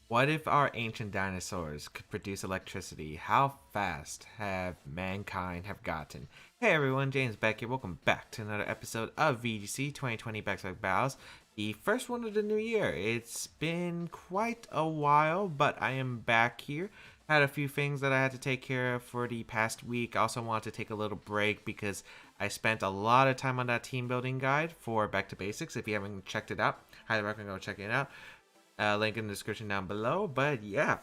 What if our ancient dinosaurs could produce electricity? How fast have mankind have gotten? Hey everyone, James Baek here. Welcome back to another episode of VGC 2020 Baek Battles, the first one of the new year. It's been quite a while, but I am back here. Had a few things that I had to take care of for the past week. I also wanted to take a little break because I spent a lot of time on that team building guide for Back to Basics. If you haven't checked it out, highly recommend go check it out. Link in the description down below. But yeah,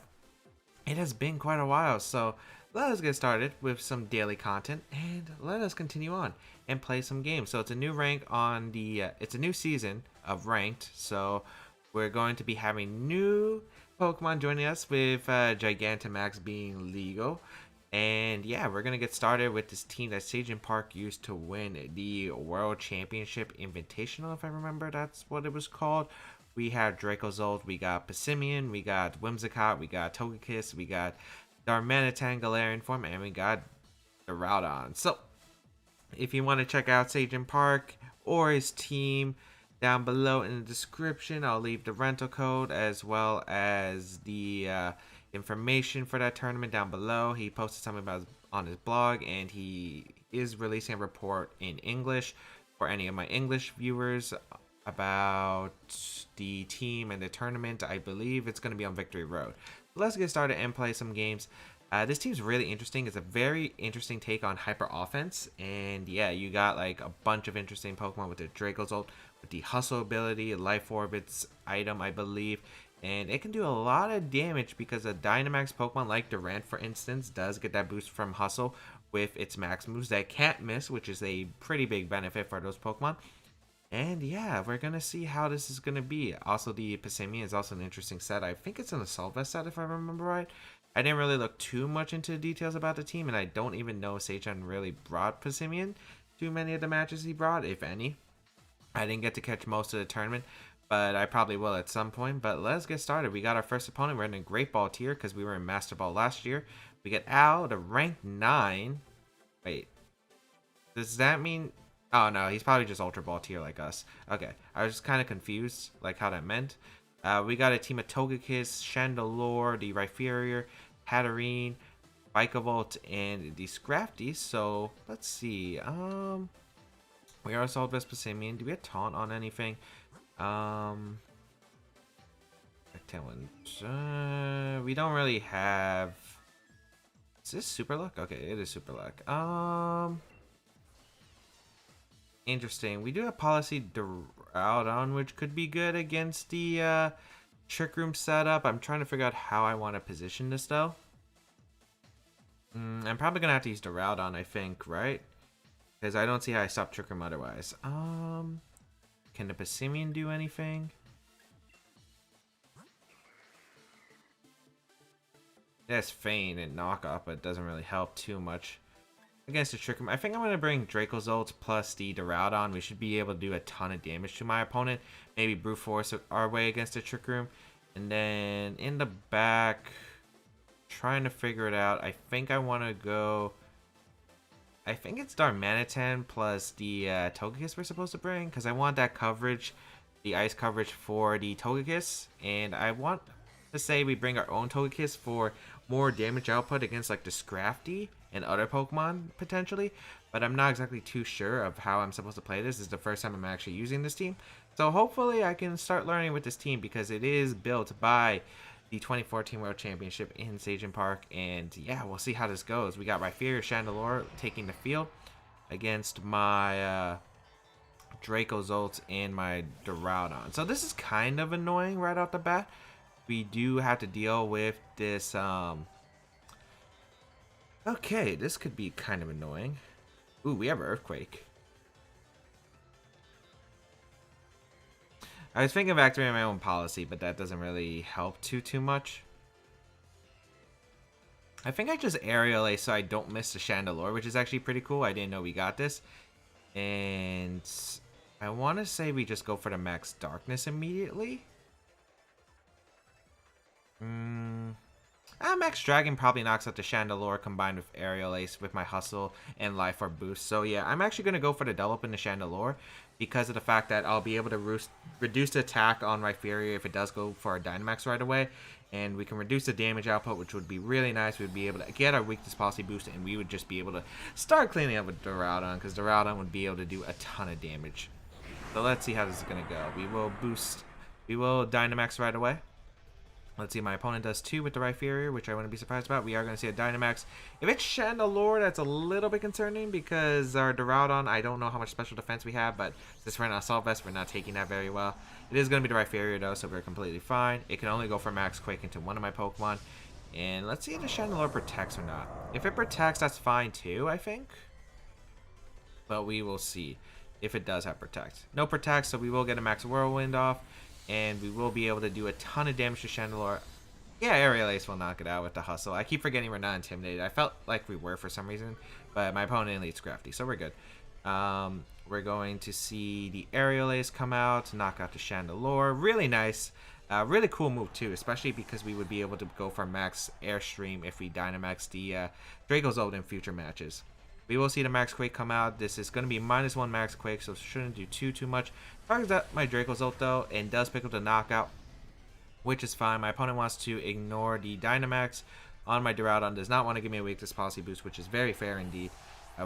it has been quite a while, so let us get started with some daily content and let us continue on and play some games. So it's a new rank on the it's a new season of ranked, so we're going to be having new Pokemon joining us with Gigantamax being legal. And yeah, we're gonna get started with this team that Sage Park used to win the World Championship Invitational, if I remember that's what it was called. We have Dracozolt, we got Passimian, we got Whimsicott, we got Togekiss, we got Darmanitan Galarian form, and we got Duraludon. So, if you want to check out Sage Park or his team down below in the description, I'll leave the rental code as well as the information for that tournament down below. He posted something about on his blog, and he is releasing a report in English for any of my English viewers about the team and the tournament. I believe it's going to be on Victory Road. Let's get started and play some games. This team's really interesting. It's a very interesting take on hyper offense, and yeah, you got like a bunch of interesting Pokemon with the Dracozolt, with the Hustle ability, Life Orbits item, I believe, and it can do a lot of damage because a Dynamax Pokemon like Durant, for instance, does get that boost from Hustle with its max moves that can't miss, which is a pretty big benefit for those Pokemon. And yeah, we're going to see how this is going to be. Also, the Passimian is also an interesting set. I think it's an Assault Vest set, if I remember right. I didn't really look too much into the details about the team, and I don't even know if Seichan really brought Passimian to many of the matches he brought, if any. I didn't get to catch most of the tournament, but I probably will at some point. But let's get started. We got our first opponent. We're in a Great Ball tier because we were in Master Ball last year. We get Al, the rank 9. Wait, does that mean... Oh, no, he's probably just Ultra Ball tier like us. Okay, I was just kind of confused, like how that meant. We got a team of Togekiss, Chandelure, the Rhyperior, Hatterene, Vikavolt, and the Scrafty. So, let's see. We are Assault Vest Passimian. Do we have Taunt on anything? Tailwind. We don't really have... Is this Super Luck? Okay, it is Super Luck. Interesting. We do have Policy Duraludon, which could be good against the Trick Room setup. I'm trying to figure out how I want to position this, though. I'm probably going to have to use Duraludon, I think, right? Because I don't see how I stop Trick Room otherwise. Can the Passimian do anything? Yes, Feign and Knock Off, but it doesn't really help too much against the Trick Room. I think I'm going to bring Dracozolt plus the Duraludon. We should be able to do a ton of damage to my opponent. Maybe Brute Force our way against the Trick Room. And then in the back, trying to figure it out. I think I want to go... I think it's Darmanitan plus the Togekiss we're supposed to bring. Because I want that coverage, the ice coverage for the Togekiss. And I want to say we bring our own Togekiss for more damage output against like the Scrafty and other Pokemon potentially, but I'm not exactly too sure of how I'm supposed to play this. This is the first time I'm actually using this team, so hopefully I can start learning with this team because it is built by the 2014 World Championship in Sage Park, and yeah, we'll see how this goes. We got Rhyperior Chandelure taking the field against my Dracozolt and my Duraludon. So this is kind of annoying right off the bat. We do have to deal with this okay, this could be kind of annoying. Ooh, we have Earthquake. I was thinking of activating my own policy, but that doesn't really help too much. I think I just Aerial Ace so I don't miss the Chandelure, which is actually pretty cool. I didn't know we got this. And I want to say we just go for the Max Darkness immediately. Max Dragon probably knocks out the Chandelure combined with Aerial Ace with my Hustle and Life Orb boost. So yeah, I'm actually going to go for the double up in the Chandelure because of the fact that I'll be able to reduce the attack on Rhyperior if it does go for a Dynamax right away. And we can reduce the damage output, which would be really nice. We'd be able to get our weakness policy boost, and we would just be able to start cleaning up with Duraludon, because Duraludon would be able to do a ton of damage. So let's see how this is going to go. We will Dynamax right away. Let's see, my opponent does 2 with the Rhyperior, which I wouldn't be surprised about. We are going to see a Dynamax. If it's Chandelure, that's a little bit concerning because our Duraludon, I don't know how much special defense we have, but since we're in Assault Vest, we're not taking that very well. It is going to be the Rhyperior though, so we're completely fine. It can only go for Max Quake into one of my Pokemon. And let's see if the Chandelure protects or not. If it protects, that's fine too, I think. But we will see if it does have Protect. No Protect, so we will get a Max Whirlwind off. And we will be able to do a ton of damage to Chandelure. Yeah, Aerial Ace will knock it out with the Hustle. I keep forgetting we're not intimidated. I felt like we were for some reason, but my opponent leads Crafty, so we're good. We're going to see the Aerial Ace come out to knock out the Chandelure. Really nice. Really cool move too, especially because we would be able to go for Max Airstream if we Dynamax the Dracozolt in future matches. We will see the Max Quake come out. This is going to be -1 Max Quake, so it shouldn't do too much. Targets up my Dracozolt though, and does pick up the knockout, which is fine. My opponent wants to ignore the Dynamax on my Duraludon. Does not want to give me a weakness policy boost, which is very fair indeed.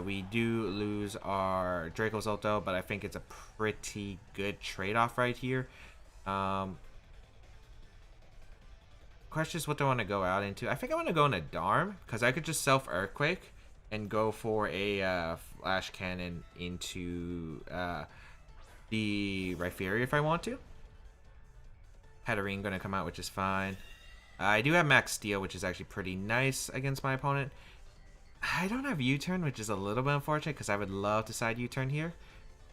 We do lose our Dracozolt though, but I think it's a pretty good trade-off right here. Question is what do I want to go out into? I think I want to go into Darm, because I could just self-Earthquake and go for a Flash Cannon into the Rhyperior if I want to. Hatterene going to come out, which is fine. I do have Max Steel, which is actually pretty nice against my opponent. I don't have U-Turn, which is a little bit unfortunate because I would love to side U-Turn here.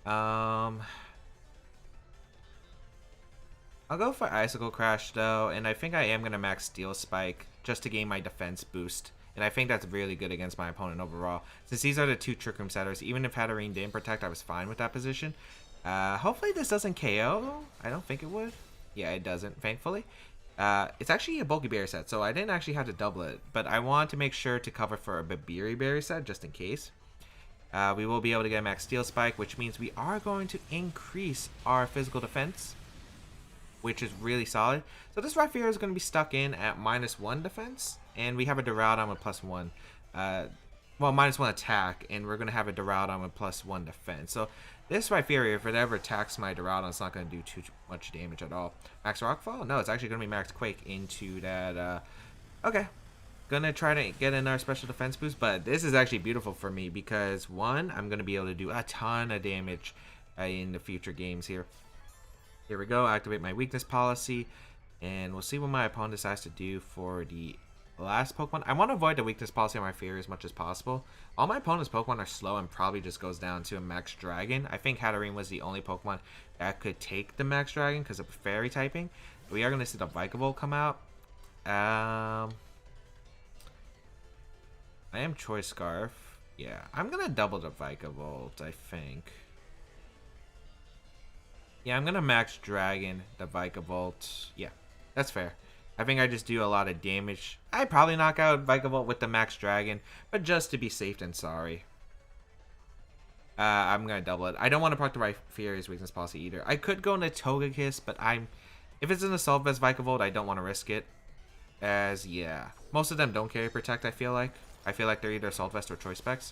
I'll go for Icicle Crash though, and I think I am going to Max Steel Spike just to gain my defense boost. And I think that's really good against my opponent overall. Since these are the 2 Trick Room setters, even if Hatterene didn't protect, I was fine with that position. Hopefully this doesn't KO. I don't think it would. Yeah, it doesn't, thankfully. It's actually a Bulky Berry set, so I didn't actually have to double it. But I want to make sure to cover for a Babiri Berry set, just in case. We will be able to get a Max Steel Spike, which means we are going to increase our physical defense, which is really solid. So this Rhyperior is going to be stuck in at -1 defense. And we have a Duraludon with +1. Well, -1 attack, and we're going to have a Duraludon with +1 defense. So this Rhyperior, if it ever attacks my Duraludon, it's not going to do too much damage at all. Max Rockfall? No, it's actually going to be Max Quake into that. Okay. Gonna try to get in our special defense boost, but this is actually beautiful for me because, 1, I'm going to be able to do a ton of damage in the future games here. Here we go. Activate my weakness policy, and we'll see what my opponent decides to do for the last Pokemon. I want to avoid the weakness policy on my Rhyperior as much as possible. All my opponent's Pokemon are slow and probably just goes down to a Max Dragon. I think Hatterene was the only Pokemon that could take the Max Dragon because of Fairy typing. We are going to see the Vikavolt come out. I am Choice Scarf. Yeah, I'm going to double the Vikavolt, I think. Yeah, I'm going to Max Dragon the Vikavolt. Yeah, that's fair. I think I just do a lot of damage. I probably knock out Vikavolt with the Max Dragon, but just to be safe and sorry. I'm going to double it. I don't want to proc the Rhyperior's weakness policy either. I could go into Togekiss, but if it's an Assault Vest Vikavolt, I don't want to risk it. As, yeah. Most of them don't carry Protect, I feel like. I feel like they're either Assault Vest or Choice Specs.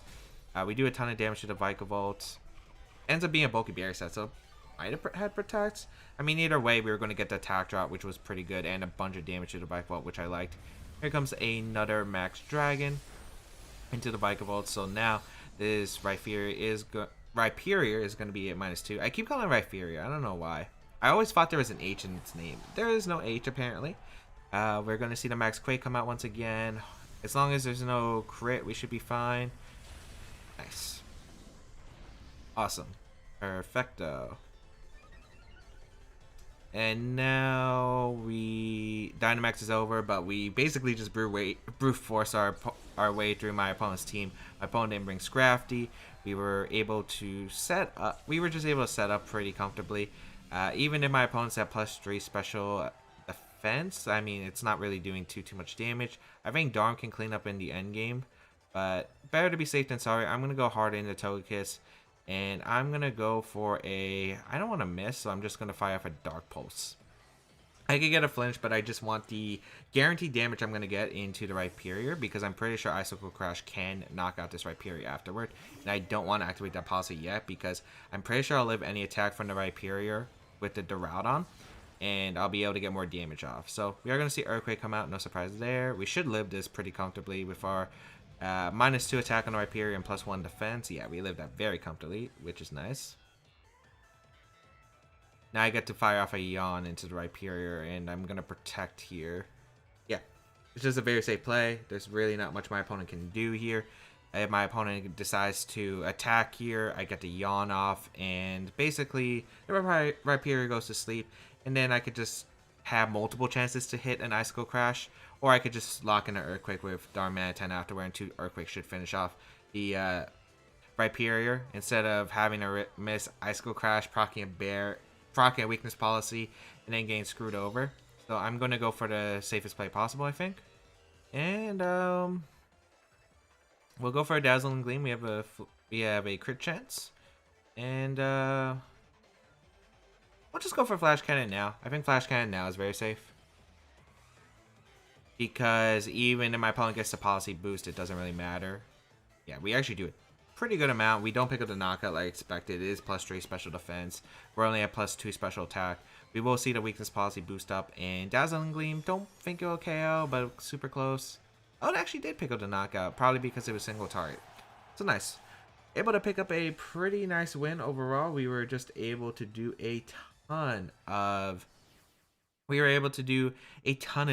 We do a ton of damage to the Vikavolt. Ends up being a Bulky Berry set, so might have had Protect. I mean, either way, we were going to get the attack drop, which was pretty good, and a bunch of damage to the Vikavolt, which I liked. Here comes another Max Dragon into the Vikavolt. So now this Rhyperior is going to be at -2. I keep calling it Rhyperior. I don't know why. I always thought there was an H in its name. There is no H, apparently. We're going to see the Max Quake come out once again. As long as there's no crit, we should be fine. Nice. Awesome. Perfecto. And now Dynamax is over, but we basically just brute force our way through my opponent's team. My opponent didn't bring Scrafty. We were able to set up. We were just able to set up pretty comfortably. Even if my opponents had +3 special defense. I mean, it's not really doing too much damage. I think Darm can clean up in the end game, but better to be safe than sorry. I'm gonna go hard into Togekiss, and I'm gonna go for a. I don't want to miss, so I'm just gonna fire off a Dark Pulse. I could get a flinch, but I just want the guaranteed damage I'm going to get into the Rhyperior, because I'm pretty sure Icicle Crash can knock out this Rhyperior afterward. And I don't want to activate that policy yet, because I'm pretty sure I'll live any attack from the Rhyperior with the Duraludon, and I'll be able to get more damage off. So we are going to see Earthquake come out, no surprise there. We should live this pretty comfortably with our -2 attack on the Rhyperior and +1 defense. Yeah, we lived that very comfortably, which is nice. Now I get to fire off a Yawn into the Rhyperior, and I'm going to protect here. Yeah, it's just a very safe play. There's really not much my opponent can do here. If my opponent decides to attack here, I get to Yawn off, and basically the Rhyperior goes to sleep, and then I could just have multiple chances to hit an Icicle Crash, or I could just lock in an Earthquake with Darmanitan afterward, and 2 Earthquakes should finish off the Rhyperior, instead of having to miss Icicle Crash, proccing a weakness policy, and then getting screwed over. So I'm going to go for the safest play possible, I think. And we'll go for a Dazzling Gleam. We have a crit chance. And we'll just go for Flash Cannon now. I think Flash Cannon now is very safe, because even if my opponent gets the policy boost, it doesn't really matter. Yeah, we actually do it pretty good amount. We don't pick up the knockout like expected. It is +3 special defense. We're only at +2 special attack. We will see the weakness policy boost up, and Dazzling Gleam, don't think it will KO, but super close. Oh, it actually did pick up the knockout, probably because it was single target. So nice. Able to pick up a pretty nice win overall. We were just able to do a ton of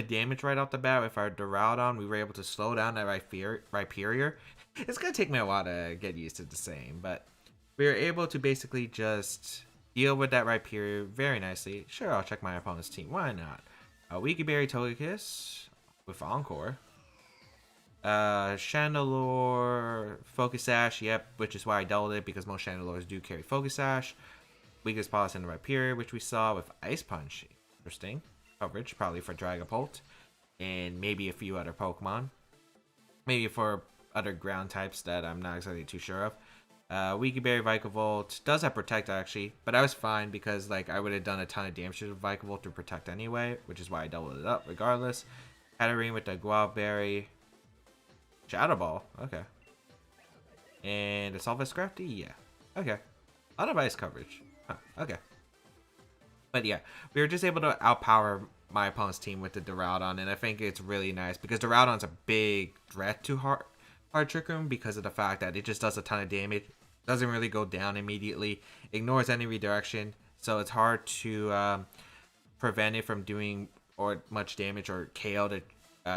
damage right off the bat with our Duraludon. We were able to slow down that Rhyperior. It's going to take me a while to get used to the same, but we were able to basically just deal with that Rhyperior very nicely. Sure, I'll check my opponent's team. Why not? Weaky Berry Togekiss with Encore. Chandelure, Focus Sash, yep, which is why I doubled it, because most Chandelures do carry Focus Sash. Weakest policy in the Rhyperior, which we saw with Ice Punch. Interesting coverage, probably for Dragapult, and maybe a few other Pokemon. Maybe for other ground types that I'm not exactly too sure of. Weaky Berry Vikavolt does have Protect actually, but I was fine because like I would have done a ton of damage to Vikavolt to Protect anyway, which is why I doubled it up regardless. Hatterene with the Guava Berry. Shadow Ball, okay. And a Salvage Crafty, yeah. Okay. A lot of ice coverage. Huh, okay. But yeah, we were just able to outpower my opponent's team with the Duraludon, and I think it's really nice because Duraludon's a big threat to Hard Trick Room because of the fact that it just does a ton of damage, doesn't really go down immediately, ignores any redirection, so it's hard to prevent it from doing or much damage or KO the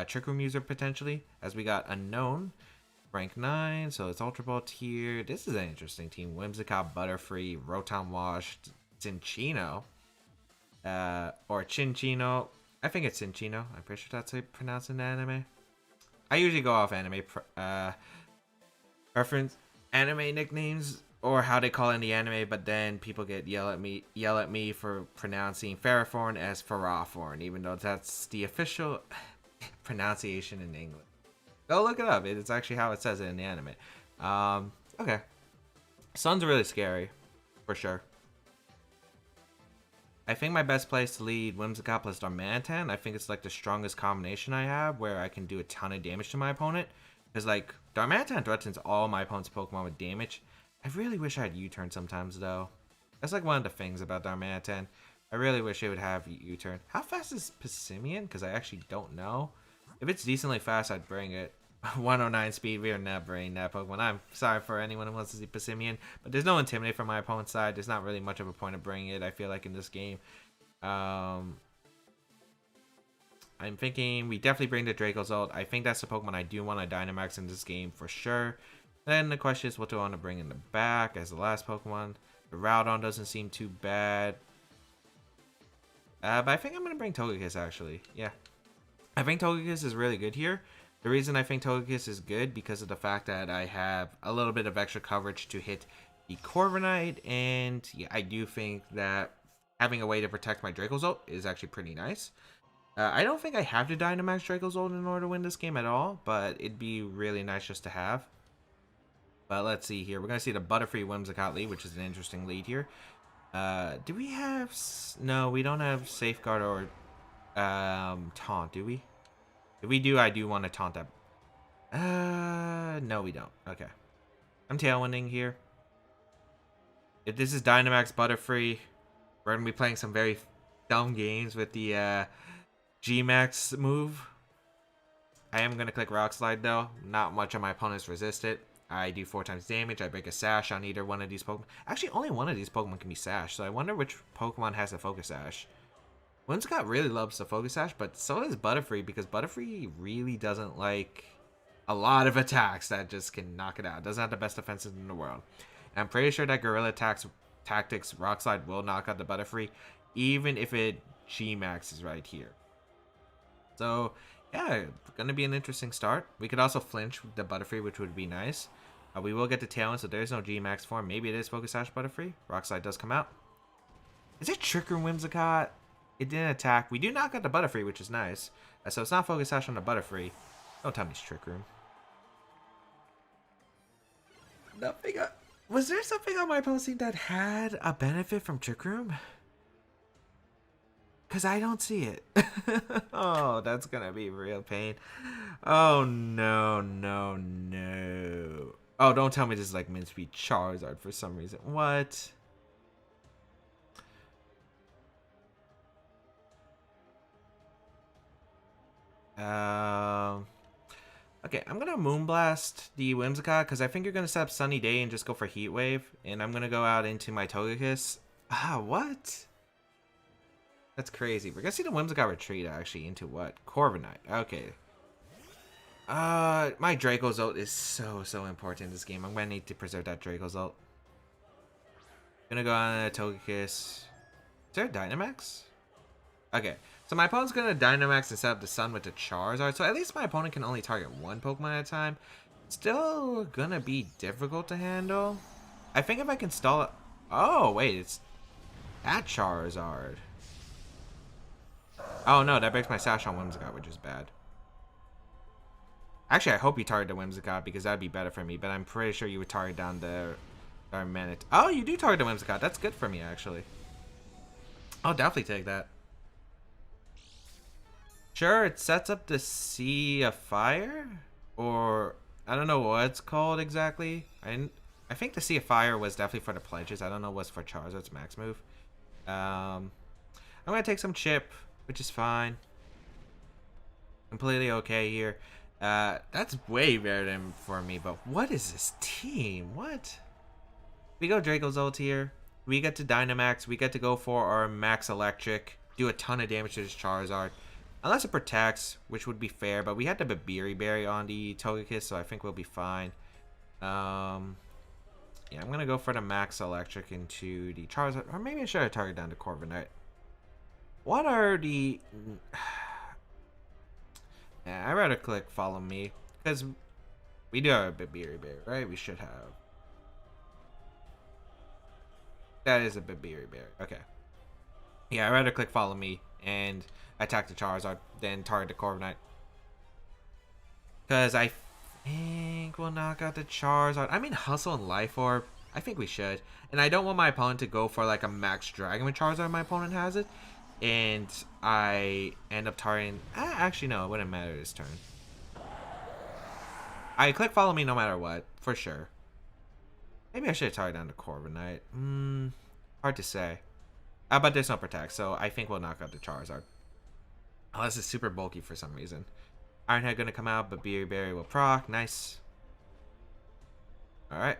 Trick Room user potentially, as we got Unknown, rank 9, so it's Ultra Ball tier. This is an interesting team. Whimsicott, Butterfree, Rotom Wash, Cinchino. Or Chinchino. I think it's Cinchino. I'm pretty sure that's how you pronounce it in anime. I usually go off anime reference anime nicknames or how they call it in the anime, but then people yell at me for pronouncing Ferrothorn as Ferrothorn, even though that's the official pronunciation in English. Go look it up. It's actually how it says it in the anime. Okay. Sun's really scary, for sure. I think my best play is to lead Whimsicott plus Darmanitan. I think it's like the strongest combination I have where I can do a ton of damage to my opponent. Because like Darmanitan threatens all my opponent's Pokemon with damage. I really wish I had U-turn sometimes though. That's like one of the things about Darmanitan. I really wish it would have U-turn. How fast is Pissimian? Because I actually don't know. If it's decently fast, I'd bring it. 109 speed, we are not bringing that Pokemon. I'm sorry for anyone who wants to see Pissimian, but there's no Intimidate from my opponent's side. There's not really much of a point of bringing it, I feel like, in this game. I'm thinking we definitely bring the Dracozolt. I think that's the Pokemon I do want to Dynamax in this game for sure. Then the question is, what do I want to bring in the back as the last Pokemon? The Rowdon doesn't seem too bad. But I think I'm going to bring Togekiss, actually. Yeah. I think Togekiss is really good here. The reason I think Togekiss is good because of the fact that I have a little bit of extra coverage to hit the Corviknight, and yeah, I do think that having a way to protect my Dracozolt is actually pretty nice. I don't think I have to Dynamax Dracozolt in order to win this game at all, but it'd be really nice just to have. But let's see here. We're going to see the Butterfree Whimsicott lead, which is an interesting lead here. Do we have... No, we don't have Safeguard or Taunt, do we? If we do, I do want to Taunt that. No, we don't. Okay. I'm Tailwinding here. If this is Dynamax Butterfree, we're going to be playing some very dumb games with the G-Max move. I am going to click Rock Slide, though. Not much of my opponents resist it. I do 4 times damage. I break a Sash on either one of these Pokemon. Actually, only one of these Pokemon can be Sash, so I wonder which Pokemon has a Focus Sash. Whimsicott really loves the Focus Sash, but so does Butterfree, because Butterfree really doesn't like a lot of attacks that just can knock it out. Doesn't have the best defenses in the world. And I'm pretty sure that Gorilla Tactics Rock Slide will knock out the Butterfree, even if it G-Maxes right here. So, yeah, gonna be an interesting start. We could also flinch with the Butterfree, which would be nice. We will get the Tailwind, so there's no G-Max form. Maybe it is Focus Sash Butterfree. Rock Slide does come out. Is it Trick Room Whimsicott? It didn't attack. We do knock out the Butterfree, which is nice. So it's not Focus Sash on the Butterfree. Don't tell me it's Trick Room. Nothing. Was there something on my posting that had a benefit from Trick Room? Because I don't see it. Oh, that's going to be real pain. Oh, no, no, no. Oh, don't tell me this is like meant to be Charizard for some reason. What? Okay, I'm gonna Moonblast the Whimsicott because I think you're gonna set up Sunny Day and just go for Heat Wave, and I'm gonna go out into my Togekiss. Ah, what? That's crazy. We're gonna see the Whimsicott retreat actually into what? Corviknight. Okay. My Dracozolt is so important in this game. I'm gonna need to preserve that Dracozolt. Gonna go on a Togekiss. Is there a Dynamax? Okay, so my opponent's gonna Dynamax and set up the Sun with the Charizard, so at least my opponent can only target one Pokemon at a time. Still gonna be difficult to handle. I think if I can stall it... Oh, wait, it's that Charizard. Oh no, that breaks my Sash on Whimsicott, which is bad. Actually, I hope you target the Whimsicott because that'd be better for me, but I'm pretty sure you would target down the Darmanitan. Oh, you do target the Whimsicott. That's good for me, actually. I'll definitely take that. Sure, it sets up the Sea of Fire? Or, I don't know what it's called exactly. I think the Sea of Fire was definitely for the pledges. I don't know what's for Charizard's max move. I'm going to take some chip, which is fine. Completely okay here. That's way better than for me, but what is this team? What? We go Dracozolt here. We get to Dynamax. We get to go for our Max Electric. Do a ton of damage to this Charizard. Unless it protects, which would be fair, but we had the Berry on the Togekiss, so I think we'll be fine. Yeah, I'm going to go for the Max Electric into the Charizard, or maybe I should have targeted down to Corviknight. What are the... Yeah, I'd rather click Follow Me, because we do have a Berry, right? We should have. That is a Berry. Okay. Yeah, I'd rather click Follow Me and attack the Charizard than target the Corviknight. Because I think we'll knock out the Charizard. I mean, Hustle and Life Orb. I think we should. And I don't want my opponent to go for like a Max Dragon with Charizard. My opponent has it. And I end up targeting... actually, no. It wouldn't matter this turn. I click Follow Me no matter what. For sure. Maybe I should have targeted down to Corviknight. Hard to say. But there's no Protect. So I think we'll knock out the Charizard. Unless it's super bulky for some reason. Ironhead gonna come out, but Berry will proc. Nice. Alright.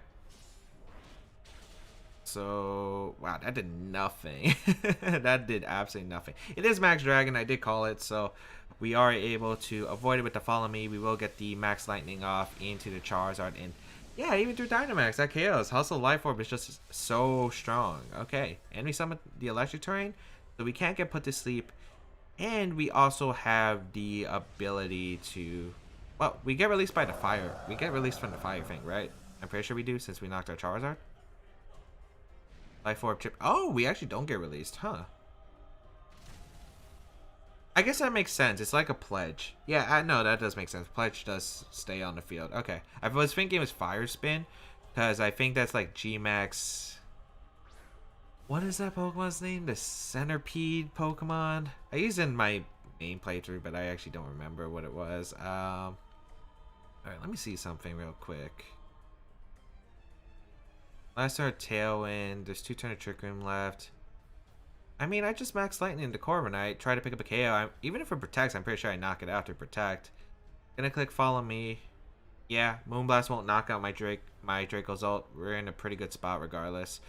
So, wow, that did nothing. That did absolutely nothing. It is Max Dragon, I did call it, so we are able to avoid it with the Follow Me. We will get the Max Lightning off into the Charizard, and yeah, even through Dynamax, that KOs. Hustle Life Orb is just so strong. Okay, and we summon the Electric Terrain, so we can't get put to sleep. And we also have the ability to... Well, we get released by the fire. We get released from the fire thing, right? I'm pretty sure we do since we knocked our Charizard. Life Orb chip. Oh, we actually don't get released, huh? I guess that makes sense. It's like a pledge. Yeah, I know that does make sense. Pledge does stay on the field. Okay. I was thinking it was Fire Spin, because I think that's like G-Max. What is that Pokemon's name? The Centipede Pokemon? I used it in my main playthrough, but I actually don't remember what it was. Alright, let me see something real quick. Last turn, Tailwind. There's 2 turns of Trick Room left. I mean, I just max Lightning into Corviknight. Try to pick up a KO. Even if it protects, I'm pretty sure I knock it out to protect. Gonna click Follow Me. Yeah, Moonblast won't knock out my Draco's ult. We're in a pretty good spot regardless.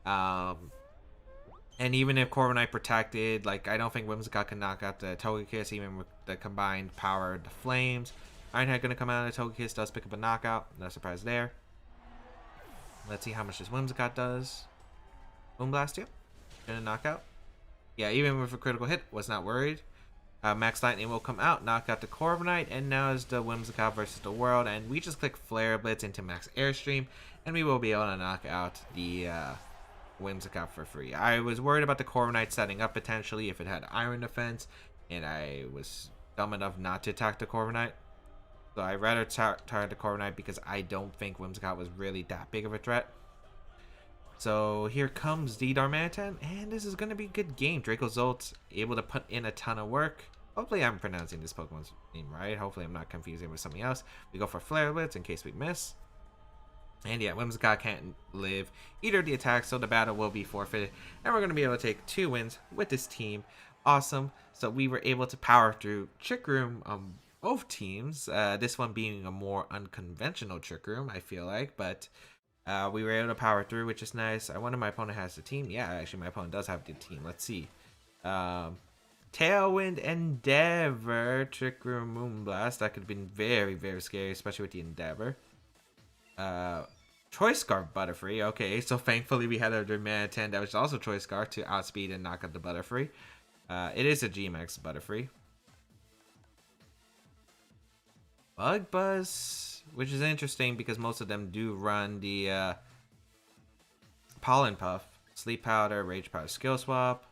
And even if Corviknight protected, like, I don't think Whimsicott can knock out the Togekiss, even with the combined power of the Flames. Ironhead gonna come out of the Togekiss, does pick up a knockout. No surprise there. Let's see how much this Whimsicott does. Moonblast, yep. Gonna knock out. Yeah, even with a critical hit, was not worried. Max Lightning will come out, knock out the Corviknight, and now is the Whimsicott versus the World. And we just click Flare Blitz into Max Airstream, and we will be able to knock out the Whimsicott for free. I was worried about the Corviknight setting up potentially if it had Iron Defense, and I was dumb enough not to attack the Corviknight. So I'd rather target the Corviknight because I don't think Whimsicott was really that big of a threat. So here comes the Darmanitan, and this is going to be a good game. Draco's ult able to put in a ton of work. Hopefully I'm pronouncing this Pokemon's name right. Hopefully I'm not confusing it with something else. We go for Flare Blitz in case we miss. And yeah, Whimsicott can't live either of the attacks, so the battle will be forfeited. And we're going to be able to take 2 wins with this team. Awesome. So we were able to power through Trick Room on both teams. This one being a more unconventional Trick Room, I feel like. But we were able to power through, which is nice. I wonder if my opponent has the team. Yeah, actually my opponent does have the team. Let's see. Tailwind, Endeavor, Trick Room, Moonblast. That could have been very, very scary, especially with the Endeavor. Choice Scarf Butterfree. Okay, so thankfully we had a Darmanitan that was also Choice Scarf to outspeed and knock out the Butterfree. It is a G-Max Butterfree. Bug Buzz, which is interesting because most of them do run the Pollen Puff, Sleep Powder, Rage Powder Skill Swap,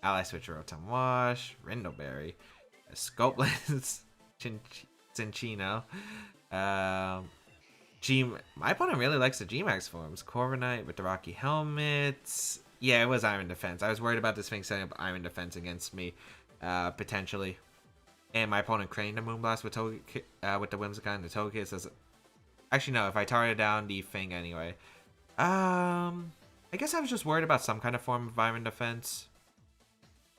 Ally Switch Rotom Wash, Rindleberry, Scope Lens, Cinchino. My opponent really likes the G-Max forms. Corviknight with the Rocky Helmets. Yeah, it was Iron Defense. I was worried about this thing setting up Iron Defense against me, potentially. And my opponent craned the Moonblast with the Whimsicott and the Togekiss. Actually, no, if I targeted down the thing anyway. I guess I was just worried about some kind of form of Iron Defense.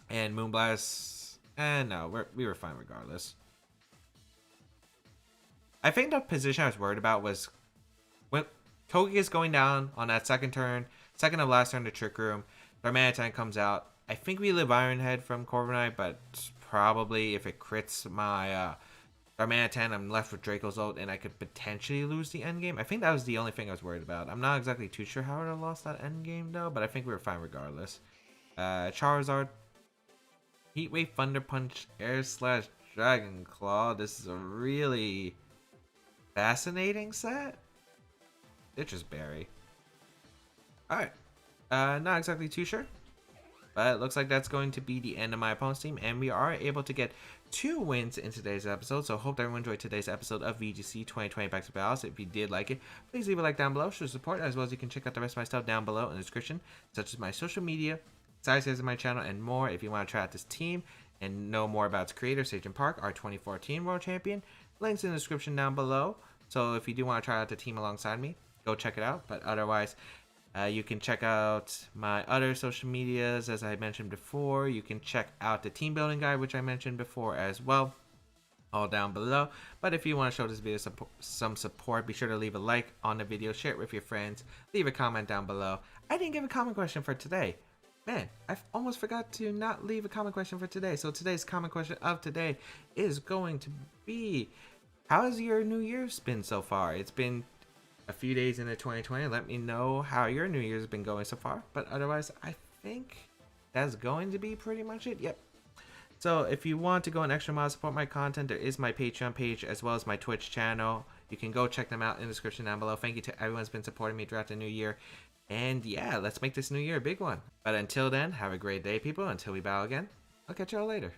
And Moonblast, no, we were fine regardless. I think the position I was worried about was when Togekiss going down on that second turn, second of last turn to Trick Room, Darmanitan comes out. I think we live Iron Head from Corviknight, but probably if it crits my Darmanitan, I'm left with Draco's ult, and I could potentially lose the endgame. I think that was the only thing I was worried about. I'm not exactly too sure how I would have lost that endgame, though, but I think we were fine regardless. Charizard, Heat Wave, Thunder Punch, Air Slash, Dragon Claw. This is a really fascinating set. Citrus Berry. Alright. Not exactly too sure. But it looks like that's going to be the end of my opponent's team. And we are able to get 2 wins in today's episode. So hope everyone enjoyed today's episode of VGC 2020 Back to Battles. If you did like it, please leave a like down below. Show support, as well as you can check out the rest of my stuff down below in the description, such as my social media, sizes of my channel, and more. If you want to try out this team and know more about its creator, Sage Park, our 2014 World Champion, links in the description down below. So if you do want to try out the team alongside me, go check it out. But otherwise, you can check out my other social medias, as I mentioned before. You can check out the team building guide, which I mentioned before as well, all down below. But if you want to show this video some support, be sure to leave a like on the video, share it with your friends, leave a comment down below. I didn't give a comment question for today. Man, I almost forgot to not leave a comment question for today. So today's comment question of today is going to be, how has your New Year's been so far? It's been a few days into 2020. Let me know how your New Year's been going so far. But otherwise, I think that's going to be pretty much it. Yep. So if you want to go an extra mile support my content, there is my Patreon page as well as my Twitch channel. You can go check them out in the description down below. Thank you to everyone who's been supporting me throughout the new year. And yeah, let's make this new year a big one. But until then, have a great day, people. Until we battle again, I'll catch y'all later.